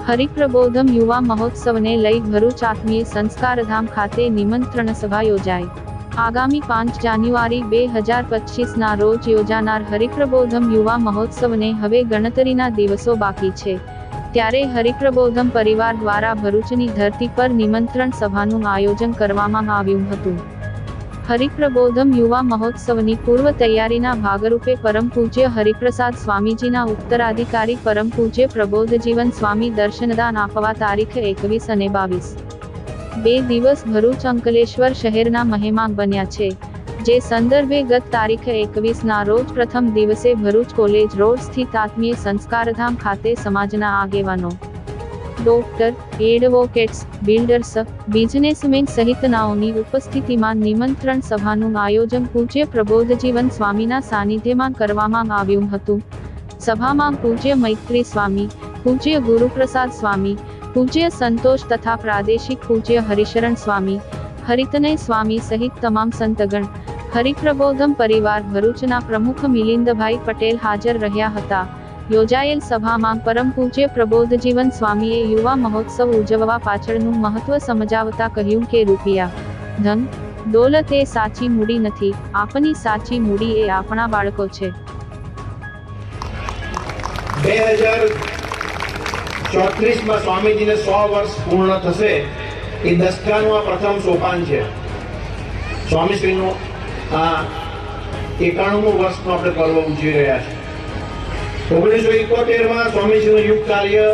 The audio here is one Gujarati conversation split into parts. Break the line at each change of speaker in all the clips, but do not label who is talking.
હરિપ્રબોધમ યુવા મહોત્સવને લઈ ભરૂચ આત્મીય સંસ્કારધામ ખાતે નિમંત્રણ સભા યોજાઈ। આગામી 5 જાન્યુઆરી 2025ના રોજ યોજાનાર હરિપ્રબોધમ યુવા મહોત્સવને હવે ગણતરીના દિવસો બાકી છે, ત્યારે હરિપ્રબોધમ પરિવાર દ્વારા ભરૂચની ધરતી પર નિમંત્રણ સભાનું આયોજન કરવામાં આવ્યું હતું। હરિપ્રબોધમ યુવા મહોત્સવની પૂર્વ તૈયારીના ભાગરૂપે પરમ પૂજ્ય હરિપ્રસાદ સ્વામીજીના ઉત્તરાધિકારી પરમ પૂજ્ય પ્રબોધજીવન સ્વામી દર્શનદાન આપવા તારીખ 21 અને 22 બે દિવસ ભરૂચ અંકલેશ્વર શહેરના મહેમાન બન્યા છે, જે સંદર્ભે ગત તારીખ 21ના રોજ પ્રથમ દિવસે ભરૂચ કોલેજ રોડ સ્થિત આત્મીય સંસ્કારધામ ખાતે સમાજના આગેવાનો, ડોક્ટર, એડવોકેટ્સ, બિલ્ડર્સ, બિઝનેસમેન સહિતનાઓની ઉપસ્થિતિમાં નિમંત્રણ સભાનું આયોજન પૂજ્ય પ્રબોધજીવન સ્વામીના સાનિધ્યમાં કરવામાં આવ્યું હતું। સભામાં પૂજ્ય મૈત્રી સ્વામી, પૂજ્ય ગુરુપ્રસાદ સ્વામી, પૂજ્ય સંતોષ તથા પ્રાદેશિક પૂજ્ય હરિશરણ સ્વામી, હરિતનય સ્વામી સહિત તમામ સંતગણ, હરિપ્રબોધમ પરિવાર ભરૂચના પ્રમુખ મિલિંદભાઈ પટેલ હાજર રહ્યા હતા। યોજાયેલ સભામાં પરમ પૂજ્ય પ્રબોધજીવન સ્વામીએ યુવા મહોત્સવ ઉજવવા પાછળનું મહત્વ સમજાવતા કહ્યું કે રૂપિયા, ધન, દોલત એ સાચી મૂડી નથી, આપની સાચી મૂડી એ આપણા બાળકો છે।
2034માં સ્વામીજીને 100 વર્ષ પૂર્ણ થશે, એ દશકાનું આ પ્રથમ સોપાન છે। સ્વામીશ્રીનું આ 91મું વર્ષનું આપણે પર્વ ઉજવી રહ્યા છીએ। 1971માં સ્વામીજીનું યુગ કાર્ય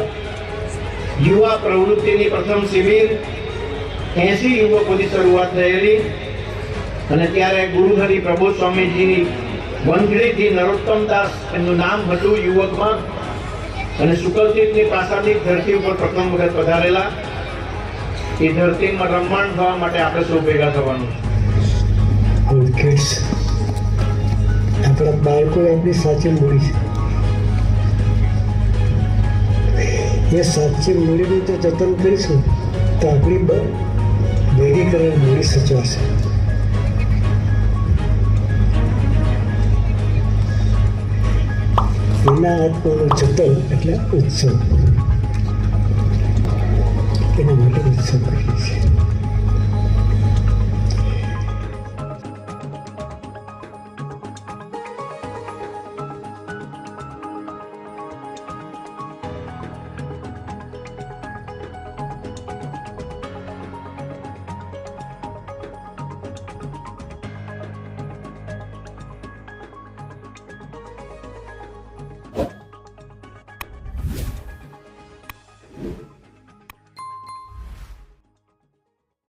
યુવા પ્રવૃત્તિની પ્રથમ શિબિર 80 યુવકોની શરૂઆત થયેલી, અને ત્યારે ગુરુહરિ પ્રબોધ સ્વામીજીની વંથલીથી નરોત્તમદાસ એમનું નામ હતું યુવકમાં, અને શુકલતીર્થની પ્રાસાદિક ધરતી ઉપર પ્રથમ વખત પધારેલા। એ ધરતીમાં રમણ થવા માટે આપણે સૌ ભેગા થવાનું છે।
આપણા બાળકો આપણી સાચી મૂડી છે। એ સાચી મૂડીનું જો જતન કરીશું તો આપણી ભેગી કરેલી મૂડી સચવાશે। એના આત્માનું જતન એટલે ઉત્સવ, એના માટે ઉત્સવ કરીએ છીએ।